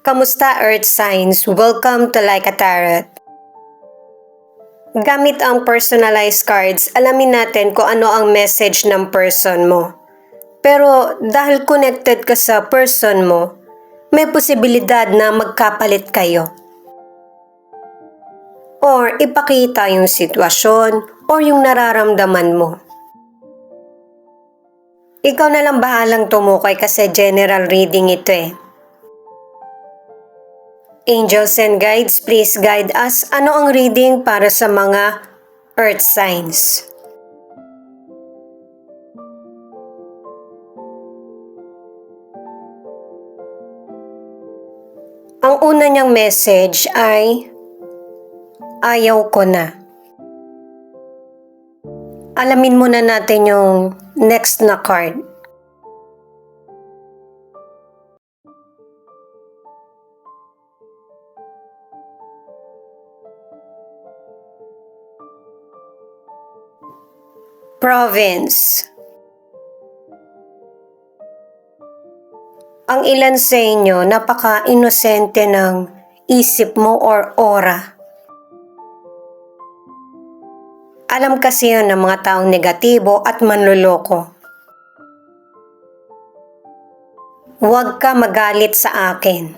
Kamusta Earth Signs? Welcome to Like a Tarot. Gamit ang personalized cards, alamin natin kung ano ang message ng person mo. Pero dahil connected ka sa person mo, may posibilidad na magkapalit kayo. Or ipakita yung sitwasyon or yung nararamdaman mo. Ikaw na lang bahalang tumukoy kasi general reading ito eh. Angels and guides, please guide us. Ano ang reading para sa mga Earth signs? Ang una niyang message ay, ayaw ko na. Alamin muna natin yung next na card. Province. Ang ilan sa inyo napaka-inosente ng isip mo or aura. Alam kasi yun ng mga taong negatibo at manloloko. Huwag ka magalit sa akin.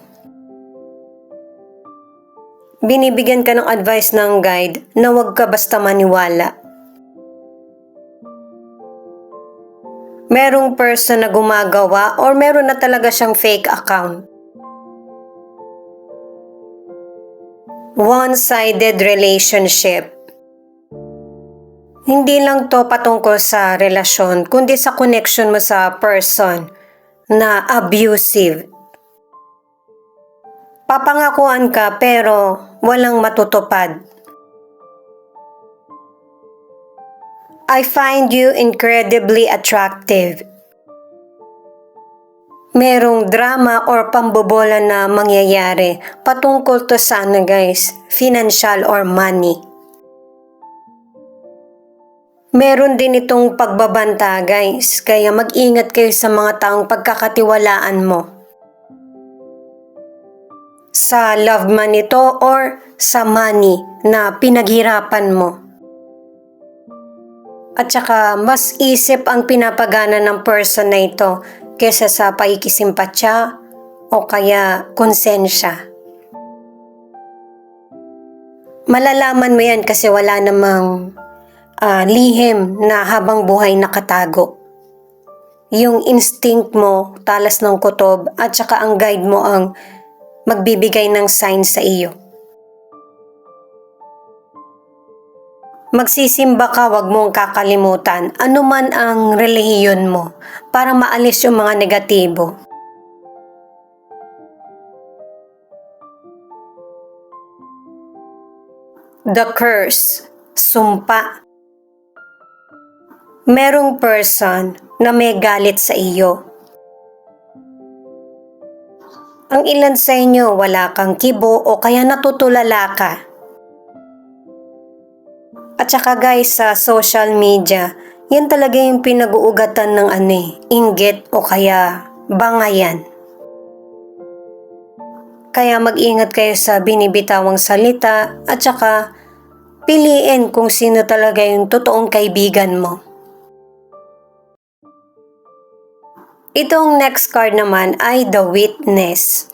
Binibigyan ka ng advice ng guide na huwag ka basta maniwala. Merong person na gumagawa or meron na talaga siyang fake account. One-sided relationship. Hindi lang to patungkol sa relasyon, kundi sa connection mo sa person na abusive. Papangakuan ka pero walang matutupad. I find you incredibly attractive. Merong drama or pambobola na mangyayari patungkol to sa guys, financial or money. Meron din itong pagbabanta guys, kaya mag-ingat kayo sa mga taong pagkakatiwalaan mo. Sa love man ito or sa money na pinaghirapan mo. At saka mas isip ang pinapagana ng person na ito kesa sa paikisimpatya o kaya konsensya. Malalaman mo yan kasi wala namang lihim na habang buhay nakatago. Yung instinct mo, talas ng kutob at saka ang guide mo ang magbibigay ng sign sa iyo. Magsisimba ka, wag mong kakalimutan anuman ang relihiyon mo para maalis yung mga negatibo. The curse, sumpa. Merong person na may galit sa iyo. Ang ilan sa inyo wala kang kibo o kaya natutulala ka. At saka guys, sa social media, yan talaga yung pinag-uugatan ng inggit o kaya bangayan. Kaya mag-ingat kayo sa binibitawang salita at saka piliin kung sino talaga yung totoong kaibigan mo. Itong next card naman ay The Witness.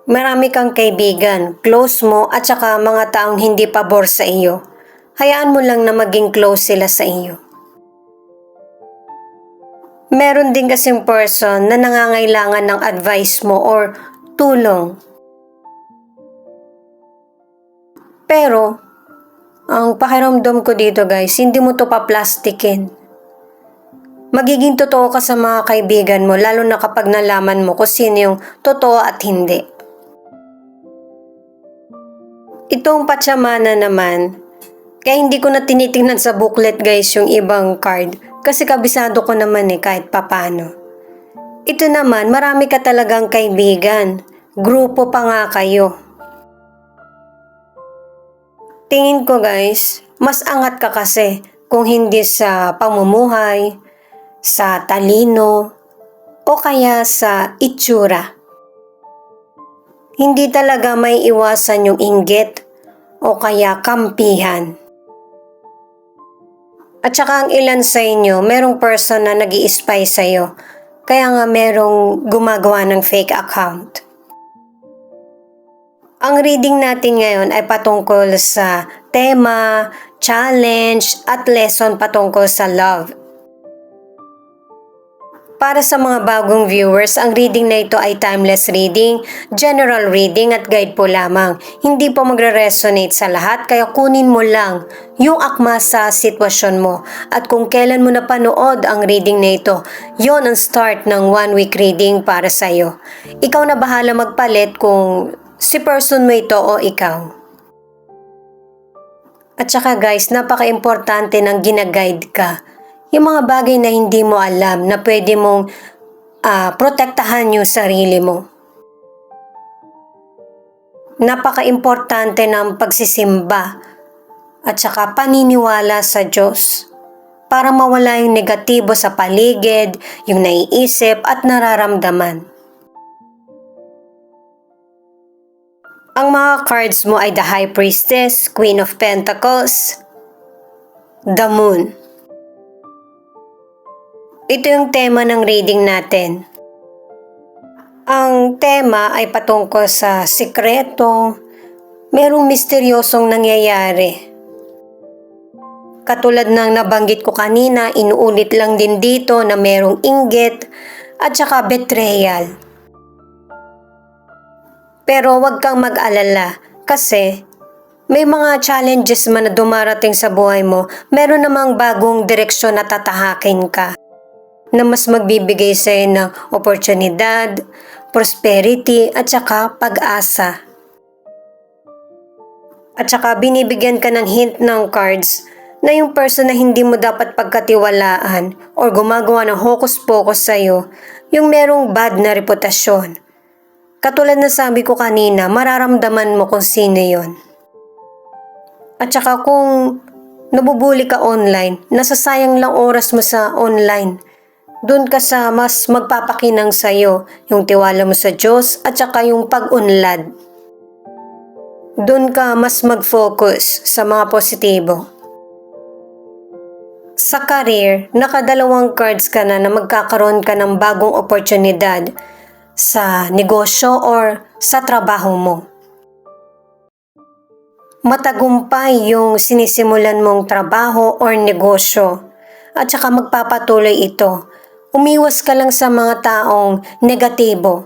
Marami kang kaibigan, close mo at saka mga taong hindi pabor sa iyo. Hayaan mo lang na maging close sila sa iyo. Meron din kasing person na nangangailangan ng advice mo or tulong. Pero, ang pakiramdam ko dito guys, hindi mo to paplastikin. Magiging totoo ka sa mga kaibigan mo lalo na kapag nalaman mo kung sino yung totoo at hindi. Itong patsamana naman, kaya hindi ko na tinitingnan sa booklet guys yung ibang card kasi kabisado ko naman kahit papano. Ito naman, marami ka talagang kaibigan, grupo pa nga kayo. Tingin ko guys, mas angat ka kasi kung hindi sa pamumuhay, sa talino, o kaya sa itsura. Hindi talaga may iwasan yung inggit o kaya kampihan. At saka ang ilan sa inyo, merong person na nag-i-spy sa'yo. Kaya nga merong gumagawa ng fake account. Ang reading natin ngayon ay patungkol sa tema, challenge, at lesson patungkol sa love. Para sa mga bagong viewers, ang reading na ito ay timeless reading, general reading at guide po lamang. Hindi po magre-resonate sa lahat kaya kunin mo lang yung akma sa sitwasyon mo. At kung kailan mo napanood ang reading na ito, yon ang start ng 1 week reading para sa'yo. Ikaw na bahala magpalit kung si person mo ito o ikaw. At saka guys, napaka-importante ng ginaguide ka. Yung mga bagay na hindi mo alam na pwede mong protektahan yung sarili mo. Napaka-importante ng pagsisimba at saka paniniwala sa Diyos para mawala yung negatibo sa paligid, yung naiisip at nararamdaman. Ang mga cards mo ay the High Priestess, Queen of Pentacles, the Moon. Ito yung tema ng reading natin. Ang tema ay patungkol sa sikreto, merong misteryosong nangyayari. Katulad ng nabanggit ko kanina, inuulit lang din dito na merong inggit at saka betrayal. Pero huwag kang mag-alala kasi may mga challenges man na dumarating sa buhay mo, meron namang bagong direksyon na tatahakin ka na mas magbibigay sa'yo ng oportunidad, prosperity at saka pag-asa. At saka binibigyan ka ng hint ng cards na yung person na hindi mo dapat pagkatiwalaan or gumagawa ng hocus-pocus sa'yo, yung merong bad na reputasyon. Katulad na sabi ko kanina, mararamdaman mo kung sino yon. At saka kung nabubuli ka online, nasasayang lang oras mo sa online. Doon ka sa mas magpapakinang sa'yo, yung tiwala mo sa Diyos at saka yung pag-unlad. Doon ka mas mag-focus sa mga positibo. Sa career, nakadalawang cards ka na magkakaroon ka ng bagong oportunidad sa negosyo or sa trabaho mo. Matagumpay yung sinisimulan mong trabaho or negosyo at saka magpapatuloy ito. Umiwas ka lang sa mga taong negatibo.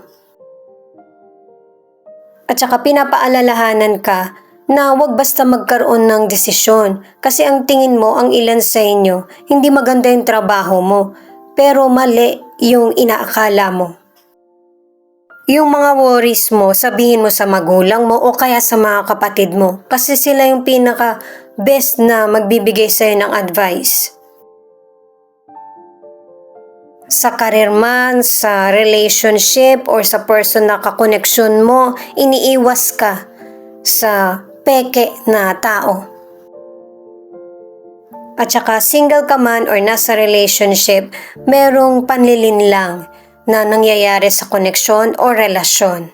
At saka pinapaalalahanan ka na huwag basta magkaroon ng desisyon kasi ang tingin mo ang ilan sa inyo, hindi maganda yung trabaho mo pero mali yung inaakala mo. Yung mga worries mo, sabihin mo sa magulang mo o kaya sa mga kapatid mo kasi sila yung pinaka-best na magbibigay sa'yo ng advice. Sa career man, sa relationship, or sa person na kakoneksyon mo, iniiwas ka sa peke na tao. At saka single ka man or nasa relationship, merong panlilinlang na nangyayari sa koneksyon o relasyon.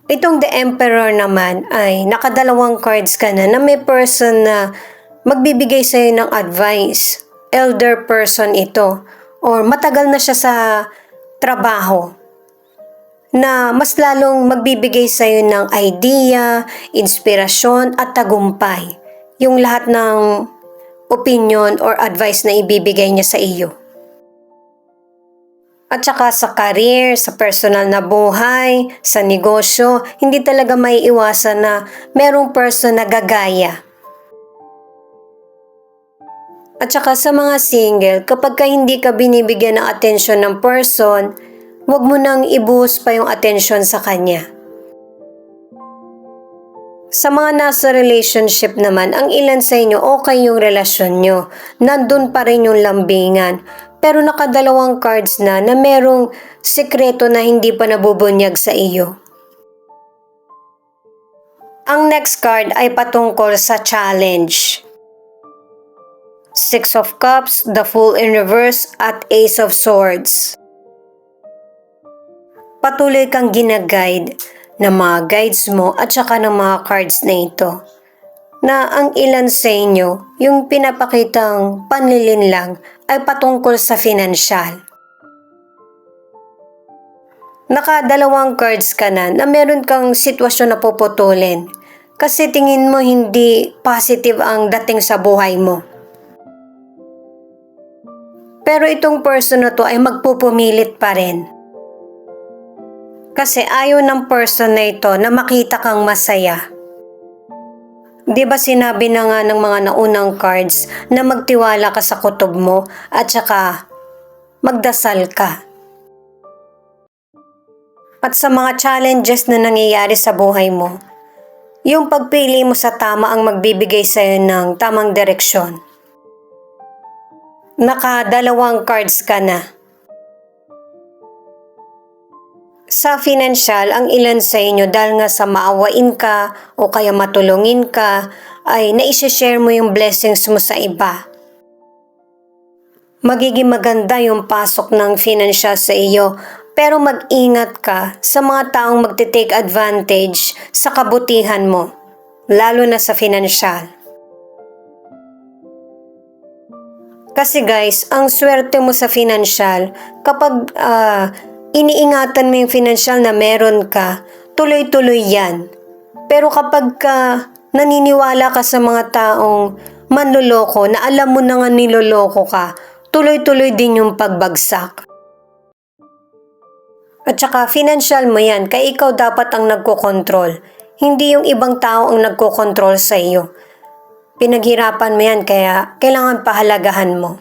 Itong The Emperor naman ay nakadalawang cards ka na may person na magbibigay sa'yo ng advice. Elder person ito or matagal na siya sa trabaho na mas lalong magbibigay sa iyo ng idea, inspirasyon at tagumpay. Yung lahat ng opinion or advice na ibibigay niya sa iyo. At saka sa career, sa personal na buhay, sa negosyo, hindi talaga may iwasan na merong person na gagaya. At saka sa mga single, kapag ka hindi ka binibigyan ng atensyon ng person, huwag mo nang ibuhos pa yung atensyon sa kanya. Sa mga nasa relationship naman, ang ilan sa inyo okay yung relasyon nyo. Nandun pa rin yung lambingan. Pero nakadalawang cards na merong sekreto na hindi pa nabubunyag sa iyo. Ang next card ay patungkol sa challenge. Six of Cups, the Fool in reverse at Ace of Swords. patuloy kang ginaguide ng mga guides mo at saka ng mga cards na ito. Na ang ilan sa inyo, yung pinapakitang panlilinlang ay patungkol sa financial. Nakadalawang cards ka na meron kang sitwasyon na puputulin kasi tingin mo hindi positive ang dating sa buhay mo. Pero itong person na to ay magpupumilit pa rin. Kasi ayaw ng person na ito na makita kang masaya. Di ba sinabi na nga ng mga naunang cards na magtiwala ka sa kutob mo at saka magdasal ka. At sa mga challenges na nangyayari sa buhay mo, yung pagpili mo sa tama ang magbibigay sa'yo ng tamang direksyon. Nakadalawang cards ka na. Sa financial, ang ilan sa inyo dahil nga sa maawain ka o kaya matulungin ka, ay naisishare mo yung blessings mo sa iba. Magiging maganda yung pasok ng financial sa iyo, pero mag-ingat ka sa mga taong magte-take advantage sa kabutihan mo, lalo na sa financial. Kasi guys, ang swerte mo sa financial, kapag iniingatan mo yung financial na meron ka, tuloy-tuloy yan. Pero kapag naniniwala ka sa mga taong manloloko na alam mo na nga niloloko ka, tuloy-tuloy din yung pagbagsak. At saka financial mo yan, kaya ikaw dapat ang nagkokontrol. Hindi yung ibang tao ang nagkokontrol sa iyo. Pinaghirapan mo yan, kaya kailangan pahalagahan mo.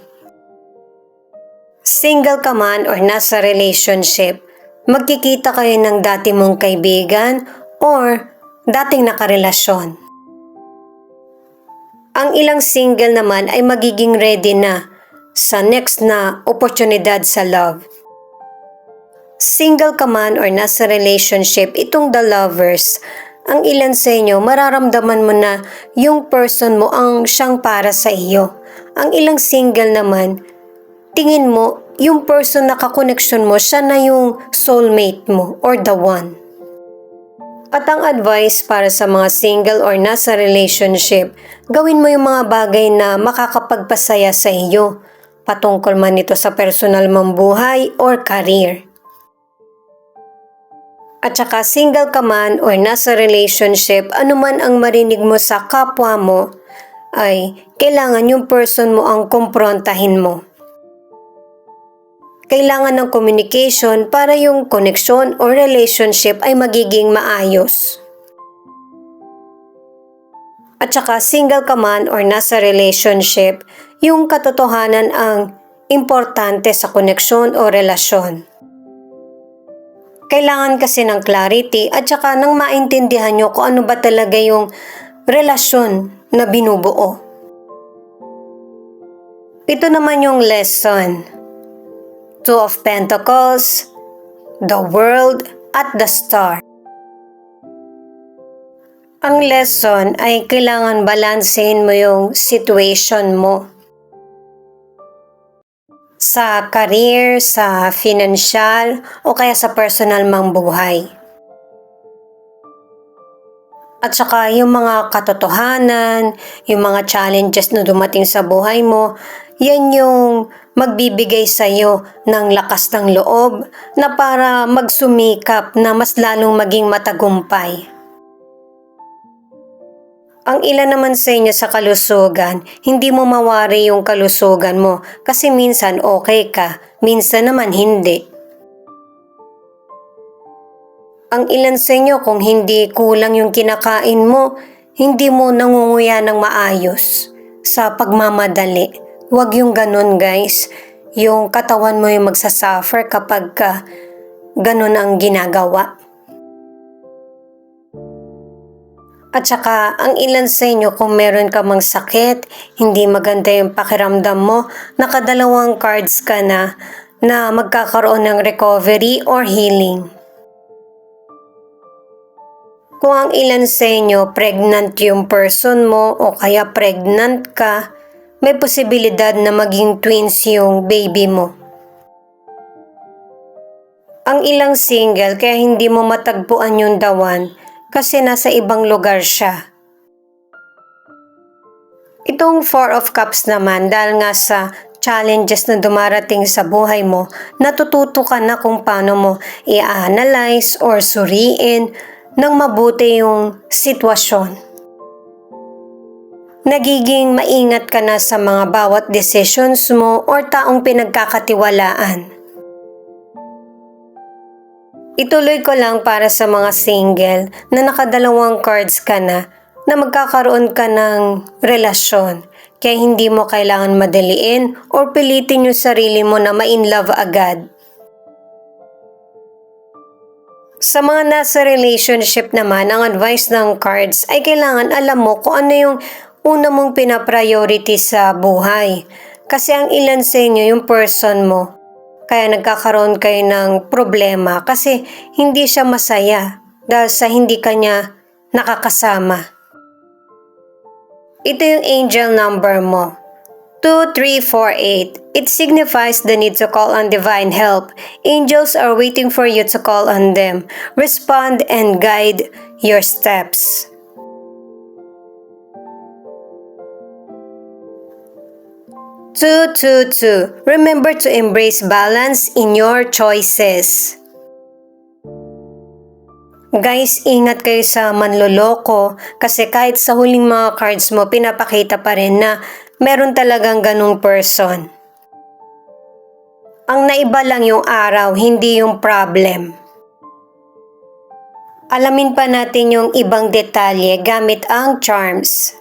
Single ka man or nasa relationship, magkikita kayo ng dati mong kaibigan or dating nakarelasyon. Ang ilang single naman ay magiging ready na sa next na oportunidad sa love. Single ka man or nasa relationship, itong the lovers, ang ilan sa inyo mararamdaman mo na yung person mo ang siyang para sa iyo. Ang ilang single naman, tingin mo, yung person na kakoneksyon mo, siya na yung soulmate mo or the one. At ang advice para sa mga single or nasa relationship, gawin mo yung mga bagay na makakapagpasaya sa iyo, patungkol man ito sa personal mong buhay or career. At saka single ka man or nasa relationship, anuman ang marinig mo sa kapwa mo, ay kailangan yung person mo ang kumprontahin mo. Kailangan ng communication para yung connection or relationship ay magiging maayos. At saka single ka man or nasa relationship, yung katotohanan ang importante sa connection o relasyon. Kailangan kasi ng clarity at saka nang maintindihan nyo kung ano ba talaga yung relasyon na binubuo. Ito naman yung lesson. Two of Pentacles, the World, at the Star. Ang lesson ay kailangan balansehin mo yung situation mo. Sa career, sa financial, o kaya sa personal mang buhay. At saka yung mga katotohanan, yung mga challenges na dumating sa buhay mo, yan yung magbibigay sa iyo ng lakas ng loob na para magsumikap na mas lalong maging matagumpay. Ang ilan naman sa inyo sa kalusugan, hindi mo mawari yung kalusugan mo kasi minsan okay ka, minsan naman hindi. Ang ilan sa inyo kung hindi kulang yung kinakain mo, hindi mo nangunguya ng maayos sa pagmamadali. Huwag yung ganun guys, yung katawan mo yung magsasuffer kapag ganun ang ginagawa. At saka ang ilan sa inyo kung meron ka mang sakit, hindi maganda yung pakiramdam mo, nakadalawang cards ka na magkakaroon ng recovery or healing. Kung ang ilan sa inyo pregnant yung person mo o kaya pregnant ka, may posibilidad na maging twins yung baby mo. Ang ilang single kaya hindi mo matagpuan yung the one kasi nasa ibang lugar siya. Itong Four of Cups naman, dahil nga sa challenges na dumarating sa buhay mo, natututo ka na kung paano mo i-analyze or suriin ng mabuti yung sitwasyon. Nagiging maingat ka na sa mga bawat decisions mo or taong pinagkakatiwalaan. Ituloy ko lang para sa mga single na nakadalawang cards ka na magkakaroon ka ng relasyon. Kaya hindi mo kailangan madaliin or pilitin yung sarili mo na ma-in love agad. Sa mga nasa relationship naman, ang advice ng cards ay kailangan alam mo kung ano yung una mong pinapriority sa buhay. Kasi ang ilan sa inyo yung person mo. Kaya nagkakaroon kayo ng problema kasi hindi siya masaya dahil sa hindi kanya nakakasama. Ito yung angel number mo. 2348. It signifies the need to call on divine help. Angels are waiting for you to call on them. Respond and guide your steps. Two. Remember to embrace balance in your choices. Guys, ingat kayo sa manloloko kasi kahit sa huling mga cards mo, pinapakita pa rin na meron talagang ganung person. Ang naiba lang yung araw, hindi yung problem. Alamin pa natin yung ibang detalye gamit ang charms.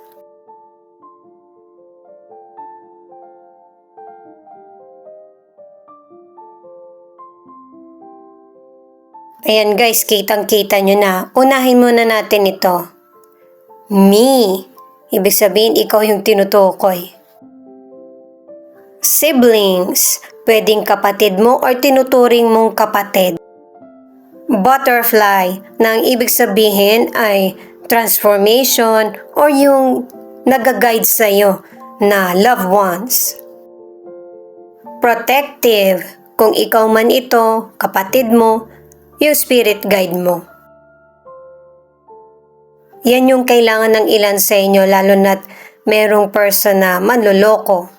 Ayan guys, kitang-kita nyo na. Unahin muna natin ito. Me. Ibig sabihin, ikaw yung tinutukoy. Siblings. Pwedeng kapatid mo or tinuturing mong kapatid. Butterfly. Na ang ibig sabihin ay transformation or yung nag-guide sa'yo na loved ones. Protective. Kung ikaw man ito, kapatid mo, yung spirit guide mo. Yan yung kailangan ng ilan sa inyo lalo na't merong person na manloloko.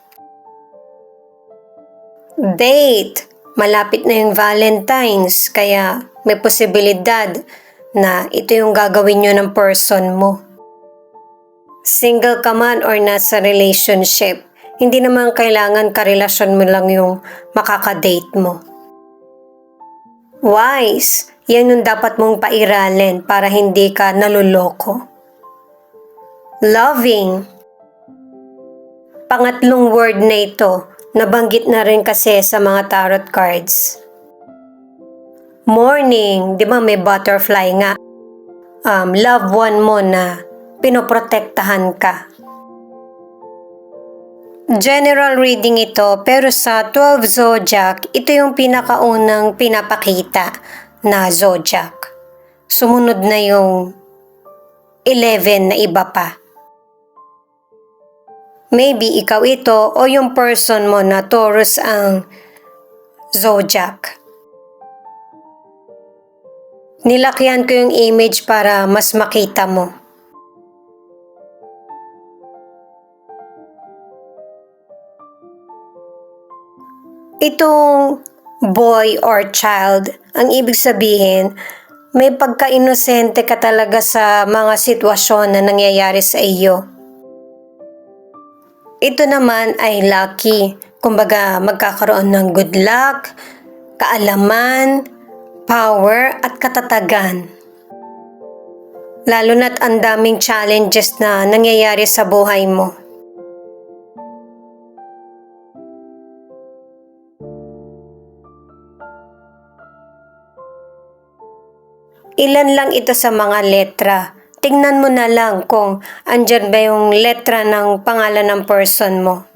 Date. Malapit na yung Valentine's kaya may posibilidad na ito yung gagawin nyo ng person mo. Single ka man or nasa relationship, hindi naman kailangan karelasyon mo lang yung makakadate mo. Wise, yan yung dapat mong pairalin para hindi ka naluloko. Loving. Pangatlong word na ito, nabanggit na rin kasi sa mga tarot cards. Morning, di ba may butterfly nga? Loved one mo na pinoprotektahan ka. General reading ito pero sa 12 zodiac, ito yung pinakaunang pinapakita na zodiac. Sumunod na yung 11 na iba pa. Maybe ikaw ito o yung person mo na Taurus ang zodiac. Nilakyan ko yung image para mas makita mo. Itong boy or child, ang ibig sabihin, may pagka-inosente ka talaga sa mga sitwasyon na nangyayari sa iyo. Ito naman ay lucky, kumbaga magkakaroon ng good luck, kaalaman, power at katatagan. Lalo na't ang daming challenges na nangyayari sa buhay mo. Ilan lang ito sa mga letra. Tingnan mo na lang kung andyan ba yung letra ng pangalan ng person mo.